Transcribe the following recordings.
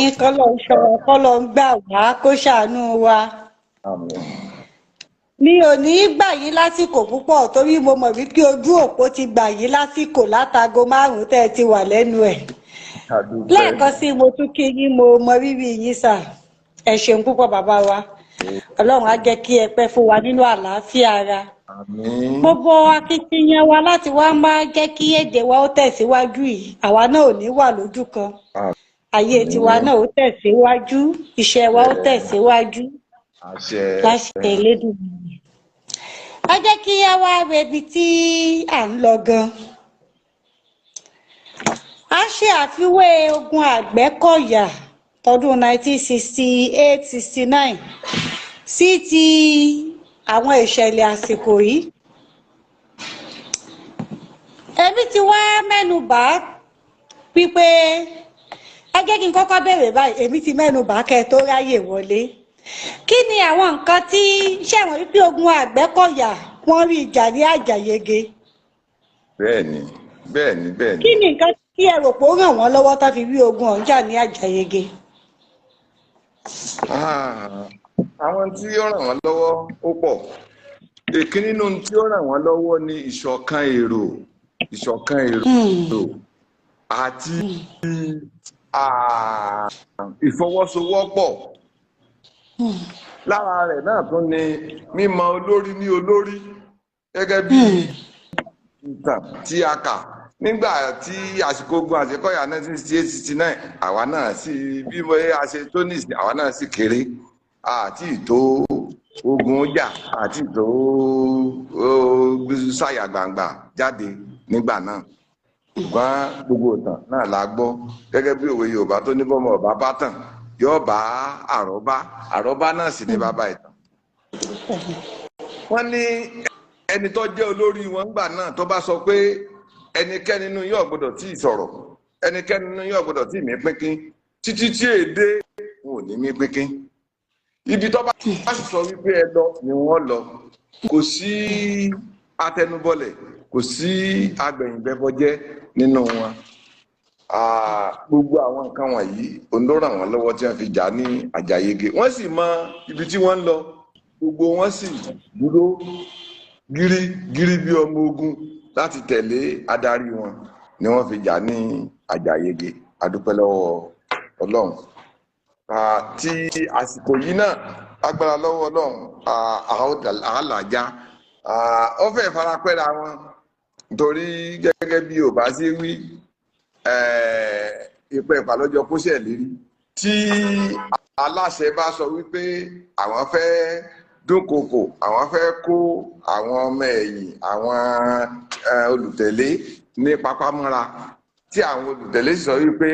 kọ́lọ̀ ń ṣọ́ wa kọ́lọ̀ ń gbà wá kó ṣàánú wa. Mi ò ní gbà yín lásìkò púpọ̀ torí mo mọ̀ wípé ojú òpó ti gbà yín lásìkò látago 5 tẹ́ ẹ ti wà lẹ́nu ẹ̀. Lẹ́ẹ̀kan sí mo tún kí yín, mo mọ rírì yín sà. Ẹ ṣeun púpọ̀ bàbá wa. Ọlọ́run á jẹ́ kí ẹ pẹ́ fún wa nínú àlàáfíà ara. Gbogbo akitiyan wa láti wá máa jẹ́ kí èdè wa ó tẹ̀síwájú yìí, àwa náà ò ní wà lójú kan. Ayé tiwa náà ó tẹ̀síwájú, iṣẹ́ wa ó tẹ̀síwájú. Láṣẹ Elédùmarè. Ẹ jẹ́ kí a wá rebi tí à ń lọ gan. A ṣe àfiwé ogun Àgbẹ̀kọ̀yà tọdún 1968-69 sí ti àwọn ìṣẹ̀lẹ̀ àsìkò yìí. Èmi ti wá mẹ́nu bà wípé ẹ jẹ́ kí n kọ́kọ́ bẹ̀rẹ̀ báyìí, èmi ti mẹ́nu bà kẹ́ tó ráyè wọlé. Kí ni àwọn nǹkan tí ṣẹ̀wọ̀n wípé ogun Àgbẹ̀kọ̀yà wọ́n rí ìjà ní àjàyege? Bẹ́ẹ̀ni. Kí ni nǹkan tí ẹ rò pé ó ràn wọ́n lọ́wọ́ tó fi rí ogun ọ̀hún jà ní àjàyege? Àwọn tí ó ràn wọ́n lọ́wọ́ ó pọ̀. Èkíní nínú tí ó ràn wọ́n lọ́wọ́ ni ìṣọ̀kan èrò àti ìfọwọ́sowọ́pọ̀. Lára rẹ̀ náà tún ni mímọ olórí ní olórí, gẹ́gẹ́ bí ìtàn tí a kà nígbà tí àsìkò ogun Àgbẹ̀kọ̀yà 1968-69 àwa náà sì bí a ṣe tó nìsín, àwa náà sì kéré àti ìtò ogun jà àti ìtò ṣàyà gbangba jáde nígbà náà. Ṣùgbọ́n gbogbo ìtàn náà la gbọ́, gẹ́gẹ́ bí òwe Yorùbá tó ní bọ́mọ ọba bá tàn yóò bá àrọ́bá náà sì ní bàbá ìtàn. Wọ́n ní ẹni tó jẹ́ olórí wọn gbà náà tó bá sọ pé ẹnikẹ́ni nínú yóò gbọ́dọ̀ tí ì sọ̀rọ̀, ẹnikẹ́ni nínú yóò gbọ́dọ̀ tí ì mí pínpín, títí tí èdè wọn ò ní mí pínpín. Ibi tó bá sì sọ wípé ẹ lọ ni wọ́n lọ. Kò sí atẹnubọlẹ̀, kò sí agbẹ̀yìnbẹ̀bọjẹ́ nínú wọn. Gbogbo àwọn nǹkan wọ̀nyí ló ràn wọ́n lọ́wọ́ tí wọ́n fi jà ní àjàyege. Wọ́n sì mọ ibi tí wọ́n ń lọ, gbogbo wọn sì dúró gírí bí ọmọ ogun láti tẹ̀lé adarí wọn ni wọ́n fi jà ní àjàyege. A dúpẹ́ lọ́wọ́ Ọlọ́run. Tí àsìkò yìí náà agbára lọ́wọ́ Ọlọ́run àhàlàjá ó fẹ́ farapẹ́ra wọn nítorí gẹ́gẹ́ bí ò bá sí wí ìpẹ́ ìpàlọ́jọ kó ṣẹ̀ lérí. Tí aláṣẹ bá sọ wípé àwọn fẹ́ dúnkokò, àwọn fẹ́ kó àwọn ọmọ ẹ̀yìn, àwọn olùtẹ̀lé ní pápámọ́ra, tí àwọn olùtẹ̀lé sọ wípé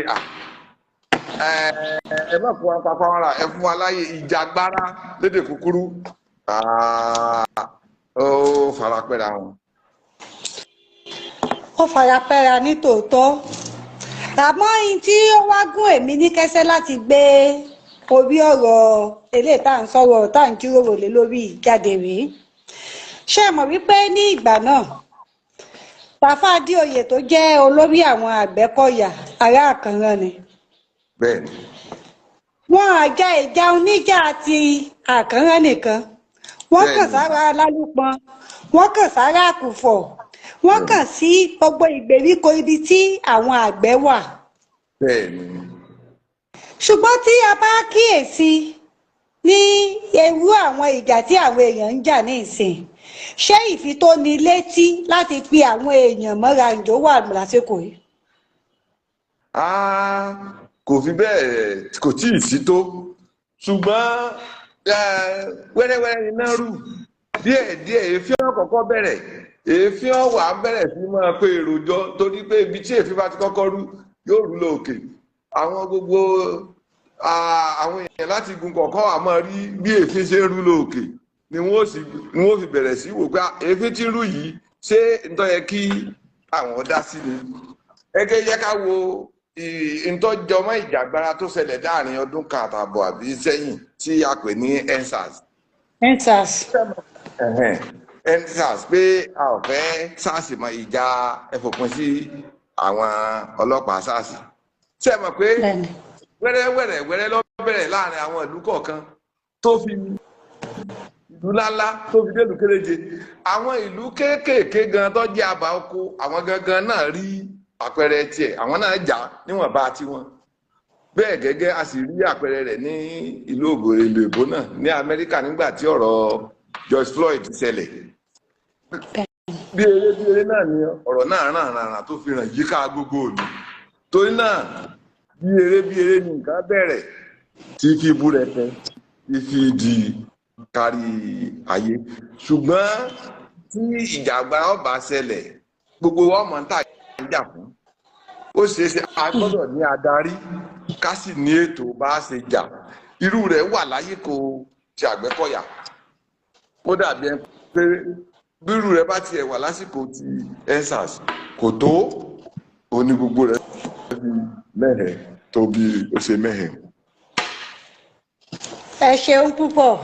ẹ má fún wa pápámọ́ra, ẹ fún wa láyè ìjàgbára lédè kúkúrú, ó farapẹ́ra wọn. Ó farapẹ́ra ní tòótọ́. Àmọ́ ohun tí ó wá gún èmi ní kẹ́sẹ́ láti gbé orí ọ̀rọ̀ eléyìí tá à ń sọ̀rọ̀ tá à ń jíròrò lé lórí ìjáde rèé. Ṣé ẹ mọ̀ wípé ní ìgbà náà Tàfá Adéoyè tó jẹ́ olórí àwọn Àgbẹ̀kọ̀yà ará Àkànrán ni. Bẹ́ẹ̀ni. Wọ́n àjà ìjà oníjà ti Àkànrán nìkan. Wọ́n kàn sára Lálùpọ̀n, wọ́n kàn sára Àkùfọ̀, wọ́n kàn sí gbogbo ìgbèríko ibi tí àwọn àgbẹ̀ wà. Bẹ́ẹ̀ni. Ṣùgbọ́n tí a bá kíyèsí ní ewu àwọn ìjà tí àwọn èèyàn ń jà ní ìsìn, ṣé ìfitónilétí láti fi àwọn èèyàn mọ́ra ǹjọ́ wà lásìkò yìí? Kò fi bẹ́ẹ̀, kò tí ì sí tó, ṣùgbọ́n wẹ́rẹ́wẹ́rẹ́ iná rù díẹ̀díẹ̀. Èéfín ọ̀kọ̀ọ̀kọ̀ bẹ̀rẹ̀, èéfín ọ̀wà bẹ̀rẹ̀ sí máa pé èrò jọ, torí pé ibi tí èéfín bá ti kọ́kọ́ rú yóò rú lókè. Àwọn gbogbo àwọn èèyàn láti gun kọ̀ọ̀kan wà máa rí bí èéfín ṣe ń rú lókè ni wọ́n fi bẹ̀rẹ̀ sí wò pé èéfín tí ń rú yìí ṣé ntọ́ yẹ kí àwọn dá sí ni. Ẹgẹ́ yẹ ká wo ìtọ́jọmọ́ ìjàgbara tó ṣẹlẹ̀ láàrin ọdún kan àtààbọ̀ àbí sẹ́yìn tí a pè ní EndSARS. EndSARS pé a ò fẹ́ SARS mọ ìjà ẹ̀fòpin sí àwọn ọlọ́pàá SARS. Ṣé ẹ mọ̀ pé wẹ́rẹ́ ló bẹ̀rẹ̀ láàrin àwọn ìlú kọ̀ọ̀kan tó fi ìlú ńláńlá tó fi dé ìlú kéréje. Àwọn ìlú kéékèèké gan tó jẹ́ àbá oko àwọn gangan náà rí àpẹẹrẹ tiẹ̀, àwọn náà jà níwọ̀nba tiwọn. Bẹ́ẹ̀ gẹ́gẹ́ a sì rí àpẹẹrẹ rẹ̀ ní ìlú òyìnbó náà ní Amẹ́ríkà nígbà tí ọ̀rọ̀ George Floyd ṣẹlẹ̀. Bí eré náà ni ọ̀rọ̀ náà ràn tó fi ràn yíká gbogbo òní. Torí náà bí eré ni nǹkan bẹ̀rẹ̀ tí fi bú rẹpẹ tí fi di kárí ayé. Ṣùgbọ́n tí ìjàgbá ọba ṣẹlẹ̀ gbogbo ọmọ ń tà ìjà fún. Ó ṣeéṣe a gbọ́dọ̀ ní adarí ká sì ní ètò bá ṣe jà. Irú rẹ̀ wà láyé kò ti Àgbẹ̀kọ̀yà. Ó dàbí ẹ pé bírú rẹ̀ bá tiẹ̀ wà lásìkò ti ensars kò tó òní gbogbo rẹ̀ bí mẹ́hẹ̀ tó bí ó ṣe mẹ́hẹ̀. Ẹ ṣeun púpọ̀.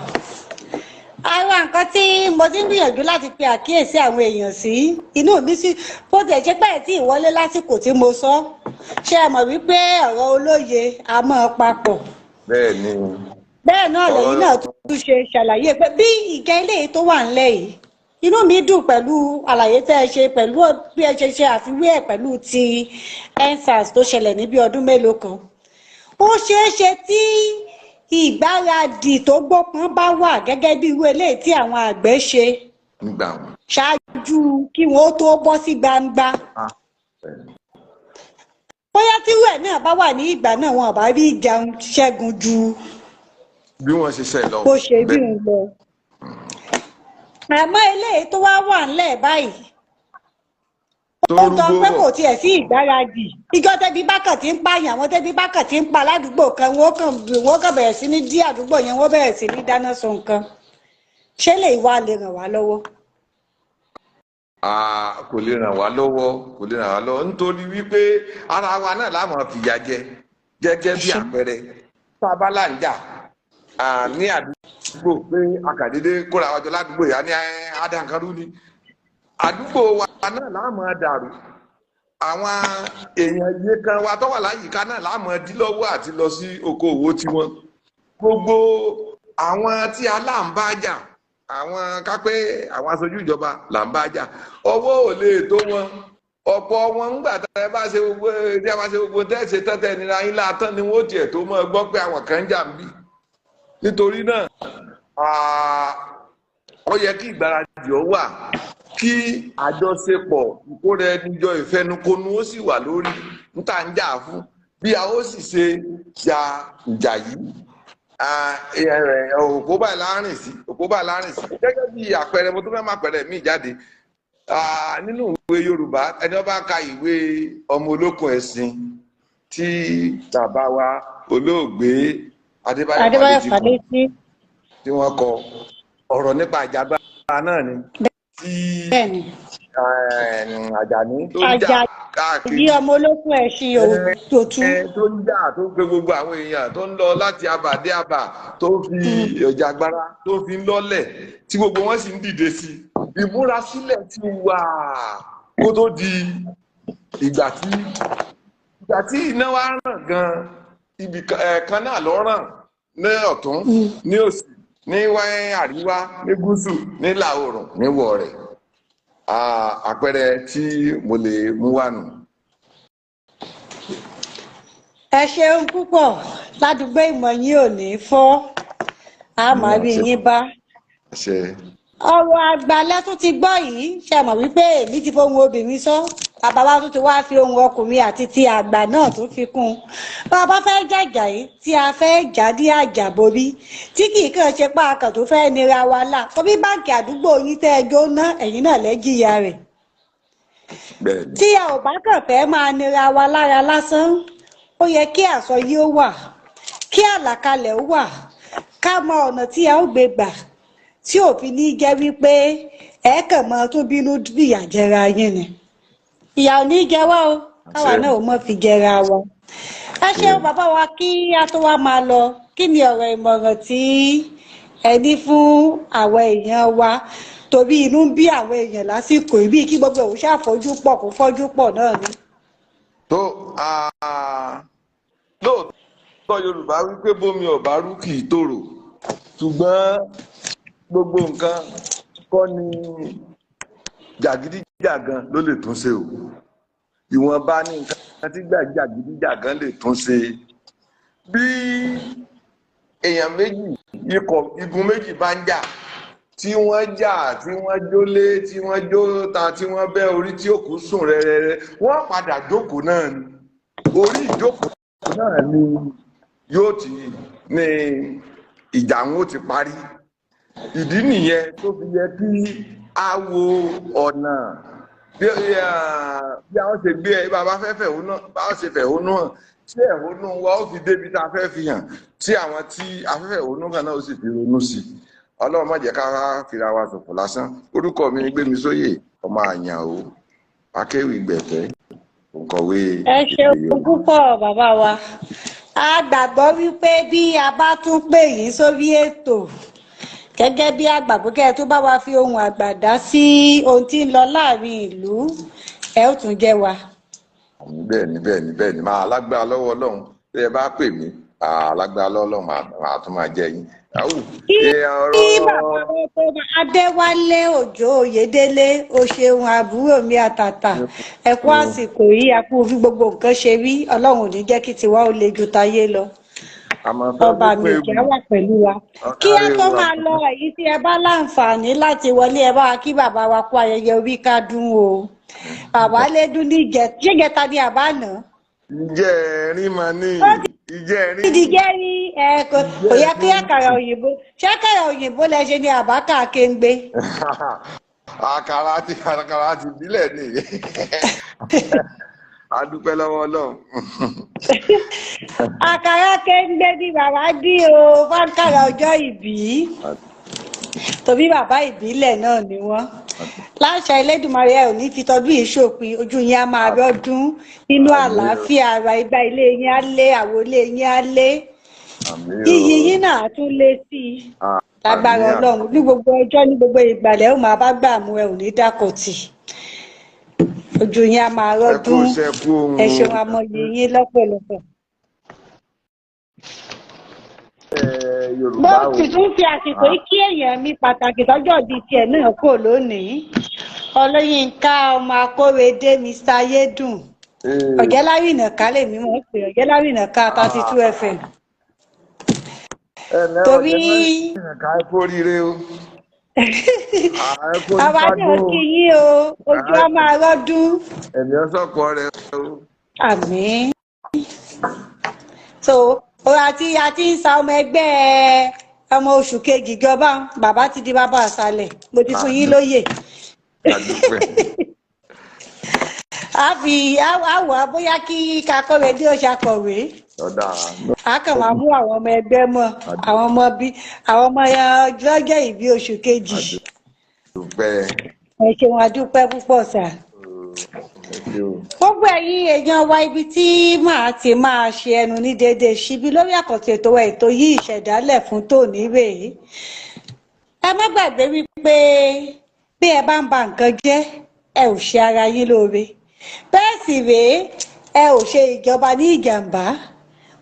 Àwọn nǹkan tí mo ti ń gbìyànjú láti pe àkíyèsí àwọn èèyàn sí inú mi sí bó ti ṣe pẹ́ tí ìwọlé lásìkò tí mo sọ ṣé ẹ mọ̀ wípé ọ̀rọ̀ olóye a máa papọ̀. Bẹ́ẹ̀ ni. Bẹ́ẹ̀ náà lẹ́yìn náà tún ṣe ṣàlàyé pé bí ìgẹ́ ilé tó wà ńlẹ̀ yìí inú mi dùn pẹ̀lú àlàyé tẹ́ ẹ ṣe pẹ̀lú bí ẹ ṣe àfiwé ẹ̀ pẹ̀lú ti ensars tó ṣẹlẹ̀ ní bí ọdún mélòó kan. Ó ṣeé ṣe tí ìgbáradì tó gbópọn bá wà gẹ́gẹ́ bí irú eléyìí tí àwọn àgbẹ̀ ṣe ṣáájú kí wọ́n tó bọ́ sí gbangba. Bóyá tírú ẹ̀ náà bá wà ní ìgbà náà wọn bá rí ìjàun ṣẹ́gun ju bí wọ́n ṣe ṣe lọ. Bó ṣe rí ń lọ. Àmọ́ eléyìí tó wá wà ńlẹ̀ báyìí ó ń tọ́ pé kò tiẹ̀ sí ìgbáradì. Ìjọ tẹ́bí bákàn tí ń pààyàn àwọn tẹ́bí bákàn tí ń pa ládùúgbò kan wọ́n kàn bẹ̀rẹ̀ sí ní dí àdúgbò yẹn wọ́n bẹ̀rẹ̀ sí ní dáná sun nǹkan. Ṣé lè wá lè ràn wá lọ́wọ́? Kò lè ràn wá lọ́wọ́ nítorí wípé ara wa náà la máa fìyà jẹ gẹ́gẹ́ bí àpẹẹrẹ tábàlà ń jà ní àdúgbò pé akàdédé kóra wájọ ládùúgbò yá ní àdàǹkanrú ni àdúgbò wa náà la máa dàrú. Àwọn èèyàn iye kan wa tó wà láyìíká náà la máa dí lọ́wọ́ àti lọ sí okòòwò tiwọn. Gbogbo àwọn tí aláǹbájà àwọn kápẹ́ àwọn aṣojú ìjọba là ń bá jà ọwọ́ ò lè tó wọn. Ọ̀pọ̀ wọn ńgbà tá ẹ bá ṣe gbogbo tẹ́sí tẹ́tẹ́ nira yín látàn ni wọ́n tiẹ̀ tó máa gbọ́ pé àwọn kan ń jà ń bí. Nítorí náà ó yẹ kí ìgbáradì ó wà kí àjọṣepọ̀ ìkóra ẹni jọ ìfẹnukonu ó sì wà lórí níta ń jà fún bí a ó sì ṣe ja ìjà yìí. Òkú báyìí láàrin sí gẹ́gẹ́ bí àpẹẹrẹ mo tó fẹ́ máa pẹ̀rẹ̀ mí jáde nínú ìwé Yorùbá ẹni ó bá ka ìwé ọmọ olókun ẹ̀sìn tí bàbá wa olóògbé Adébáyọ̀ Fálétí tí wọ́n kọ ọ̀rọ̀ nípa ìjàgbára náà ni tí Àjàní tó ń jà káàkiri ọmọ olókun ẹ̀sìn òtún tó ń jà tó ń pe gbogbo àwọn èèyàn tó ń lọ láti abà dé abà tó fi ìjàgbára tó fi ń lọ́lẹ̀ tí gbogbo wọn sì ń dìde sí ìmúrasílẹ̀ ti wà kó tó di ìgbà tí iná wa ràn gan ibì kan náà lọ ràn ní ọ̀tún ní òsì ní àríwá ní gúúsù ní ìlà oòrùn níwọ̀ rẹ̀. Àpẹẹrẹ tí mo lè mú wá nù. Ẹ ṣeun púpọ̀ ládùúgbò ìmọ̀ yín ò ní fọ́ a máa rí yín bá. Ọ̀rọ̀ àgbàlẹ̀ tó ti gbọ́ yìí ṣe mọ̀ wípé èmi ti fohùn obìnrin sọ bàbá wa tó ti wá fi ohùn ọkùnrin àti ti àgbà náà tó fi kún un. Bàbá fẹ́ jàjà yìí tí a fẹ́ jà ní àjàborí tí kì í kàn ṣe páàkàn tó fẹ́ nira wa là torí báǹkì àdúgbò yín tẹ́ ẹ jóná ẹ̀yin náà lẹ́jìyà rẹ̀. Tí a ò bá kàn fẹ́ máa nira wa lára lásán ó yẹ kí àsọyé ó wà kí àlàkalẹ̀ ó wà ká mọ ọ̀nà tí a ó gbé gbà tí òfin ní jẹ́ wípé ẹ kàn mọ́ tó bínú bìyà jẹra yín ni. Ìyà ò ní jẹ wá o káwa náà ò mọ̀ fi jẹra wa. Ẹ ṣeun bàbá wa kí a tó wá máa lọ kí ni ọ̀rọ̀ ìmọ̀ràn tí ẹ ní fún àwọn èèyàn wa torí inú ń bí àwọn èèyàn lásìkò ìbí kí gbogbo òun ṣàfojú pọ̀ kó fọ́jú pọ̀ náà ni. Tó lóòótọ́ Yorùbá wípé bómi ọ̀bá rú kì í tòrò ṣùgbọ́n gbogbo nǹkan kọ́ ni jàgídíjàgan ló lè tún ṣe o ìwọ̀nba ní nǹkan tí jàgídíjàgan lè tún ṣe bí èèyàn méjì igun méjì bá ń jà tí wọ́n jà tí wọ́n jólé tí wọ́n jó ta tí wọ́n bẹ́ orí tí òkú sùn rẹ́rẹ́rẹ́ wọ́n padà jókòó náà ni orí ìjókòó náà ni yóò ti ní ìjà wọn ó ti parí ìdí nìyẹn tó fi yẹ kí a wo ọ̀nà bí àwọn ṣe gbé ẹ bá fẹ́ fẹ̀hónú bá ṣe fẹ̀hónú hàn tí ẹ̀hónú wa ó fi débi tá a fẹ́ fi hàn tí àwọn tí afẹ́fẹ́ ònú kan náà ó sì fi ronú sí i ọlọ́run má jẹ́ ká fira wa ṣòfò lásán orúkọ mi ni Gbémisóyè ọmọ àyàn o akéwì gbẹ̀fẹ́ òǹkọ̀wé. ẹ ṣeun púpọ̀ bàbá wa a gbàgbọ́ wípé bí a bá tún pè yín sórí ètò gẹ́gẹ́ bí àgbàgbọ́ kẹ́ ẹ tó bá wa fi ohun àgbà dá sí ohun tí ń lọ láàrin ìlú ẹ ó tún jẹ́ wa. bẹ́ẹ̀ni máa lágbára lọ́wọ́ Ọlọ́run tí ẹ bá pè mí alágbára lọ́wọ́ Ọlọ́run máa tún máa jẹ yín. kí bàbá wọn tó Adéwálé Òjó Oyèdélé o ṣeun àbúrò mi àtàtà ẹ kú àsìkò yìí a kú fi gbogbo nǹkan ṣe rí Ọlọ́run ò ní jẹ́ kí tiwa ó le ju tayé lọ ọba mi ìjà wà pẹ̀lú wa kí ẹ tó máa lọ èyí tí ẹ bá láǹfààní láti wọlé ẹ bá wa kí bàbá wa kú ayẹyẹ orí kádùn o bàbá lédùn ní ìjẹta ní àbánà. ìjẹrin mà ní ìjẹrin. ìdíjẹrí kò yẹ kí àkàrà òyìnbó ṣé àkàrà òyìnbó lẹ ṣe ní àbákà kéńgbé. àkàrà ti bílẹ̀ ni a dúpẹ́ lọ́wọ́ Ọlọ́run. àkàrà kéńgbé ni bàbá dí o fákàrà ọjọ́ ìbí tòbí bàbá ìbílẹ̀ náà ni wọ́n láṣà Elédùmarè ẹ ò ní fi tọdún yìí ṣòpin ojú yín á máa rọ́dún nínú àlàáfíà ara ìgbà ilé yín á lé àwo ilé yín á lé iyì yín náà tún lé sí i lágbára Ọlọ́run ní gbogbo ọjọ́ ní gbogbo ìgbàlẹ̀ ó máa bá gbà mú ẹ ò ní dákọ̀tì ojú yín á máa rọ́dún ẹ ṣeun amọ̀yì yín lọ́pọ̀lọpọ̀. bó ti tún fi àsìkò yìí kí èèyàn mi pàtàkì tọ́jọ́ bíi tiẹ̀ náà kò lónìí Olóyinká ọmọ Akórèdé Mr. Ayédùn Ọ̀jẹ́láwìnà ká lèmi mọ̀ ọ́ pé Ọ̀jẹ́láwìnà ká 32 FM. torí àwa náà kí yín o ojú á máa rọ́dún. ẹ̀mí ọ̀sọ́kọ rẹ̀ o. àmín. so àti ń sa ọmọ ẹgbẹ́ ọmọ oṣù kejì jọba bàbá ti di bàbá àṣàlẹ̀ mo ti fún yín lóyè. àwọ̀ bóyá kí Akórèdé ó ṣàkọ̀wé a kàn máa mú àwọn ọmọ ẹgbẹ́ mọ́ àwọn ọmọ lọ́jọ́ ìbí oṣù kejì. ẹ ṣeun a dúpẹ́ púpọ̀ sà. gbogbo ẹ̀yin èèyàn wa ibi tí màá ti máa ṣe ẹnu ní déédéé síbi lórí àkọ́tún ètò yìí ìṣẹ̀dálẹ̀ fún tòní rèé ẹ má gbàgbé wípé bí ẹ bá ń ba nǹkan jẹ́ ẹ ò ṣe ara yín lóore bẹ́ẹ̀ sì rèé ẹ ò ṣe ìjọba ní ìjàmbá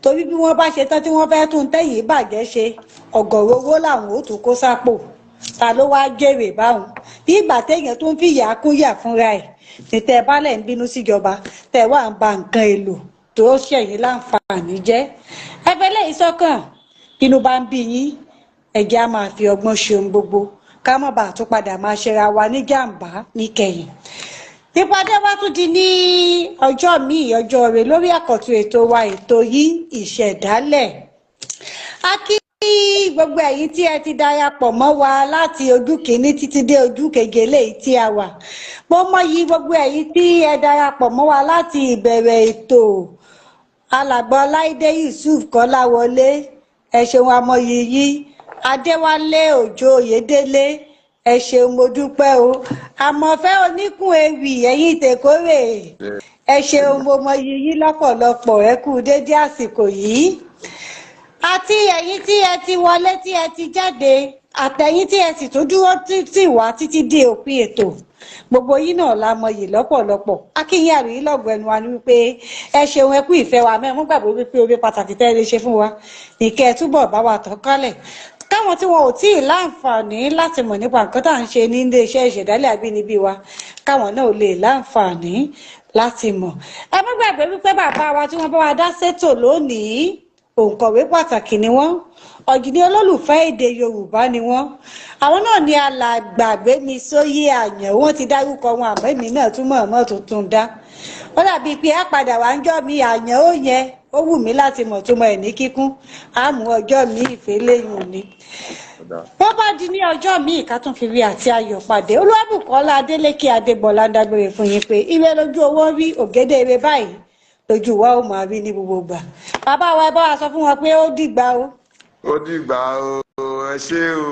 torí bí wọ́n bá ṣe tán tí wọ́n fẹ́ tún tẹ̀yìn bàjẹ́ ṣe ọ̀gọ̀rọ̀ owó làwọn ò tún kó sápò ta ló wá jèrè báwọn bí ìgbà téèyàn tó ń fìyà kúnyà fúnra ẹ̀ ní tẹ́ ẹ bá lẹ̀ ń bínú síjọba tẹ́ ẹ wà ń ba nǹkan èlò tó ṣẹ̀yìn láǹfààní jẹ́ ẹgbẹ́ lẹ́yìn sọ́kàn bínú bá ń bí yín ẹ̀jẹ̀ á máa fi ọgbọ́n ṣe ohun gbogbo ká má bàa tún padà máa ṣera wa ní jàǹbá níkẹyìn. ìpàdé wa tún di ní ọjọ́ míì ọjọ́ rẹ̀ lórí àkọ́tún ètò wa ètò yìí ìṣẹ̀dálẹ̀. a kí gbogbo ẹ̀yin tí ẹ ti darapọ̀ mọ́ wa láti ojú kìíní títí dé ojú keje léyìí tí a wà. mo mọyì gbogbo ẹ̀yin tí ẹ darapọ̀ mọ́ wa láti ìbẹ̀rẹ̀ ètò alàgbà Ọláìdé Yusuf Kọ́láwọlé ẹ ṣeun amọyì yìí Adéwálé Òjó Oyèdélé ẹ ṣeun mo dúpẹ́ o àmọ̀fẹ́ oníkùn ewì ẹ̀yin tèkórè ẹ ṣeun mo mọyì yín lọ́pọ̀lọpọ̀ ẹ kú dédé àsìkò yìí àti ẹ̀yin tí ẹ ti wọlé tí ẹ ti jáde àtẹ̀yin tí ẹ sì tún dúró tì wá títí dé òpin ètò gbogbo yín náà la mọyì lọ́pọ̀lọpọ̀ akínyìn àríyìn lọ́gbọ̀ ẹnu wa ni wípé ẹ ṣeun ẹ kú ìfẹ́ wa mẹ́rin mú gbàgbé wípé oore pàtàkì tẹ́ ẹ lè ṣe fún wa ìkẹ́ ẹ túbọ̀ bá wa tàn kálẹ̀ káwọn tí wọn ò tí ì láǹfààní láti mọ̀ nípa nǹkan tá à ń ṣe ní iléeṣẹ́ ìṣẹ̀dálẹ̀ àbínibí wa káwọn náà lè láǹfààní láti mọ̀ ẹ má gbàgbé wípé bàbá wa tí wọ́n bá wa dá sétò lónìí òǹkọ̀wé pàtàkì ni wọ́n ọ̀jìnì olólùfẹ́ èdè Yorùbá ni wọ́n àwọn náà ní Alagba Gbemisoye Ayano wọ́n ti dárúkọ wọn àmọ́ èmi náà tún mọ̀ọ́mọ́ tuntun dá ó dàbí pé á padà wá ń jọ́ mi Ayano yẹn ó wù mí láti mọ̀ tó mọ ẹ̀ ní kíkún á mú ọjọ́ mi ìfẹ́ lẹ́yìn òní bó bá di ní ọjọ́ míì ká tún fi rí àti ayọ̀ pàdé Olúwabùkọ́lá Adélékè Adégbọlá ń dágbére fún yín pé ire lójú owó rí ògédé ire báyìí lójú wa ó máa rí ní gbogbo gbà bàbá wa ẹ bá wa sọ fún wọn pé ó dìgbà o. ó dìgbà o ẹ ṣé o.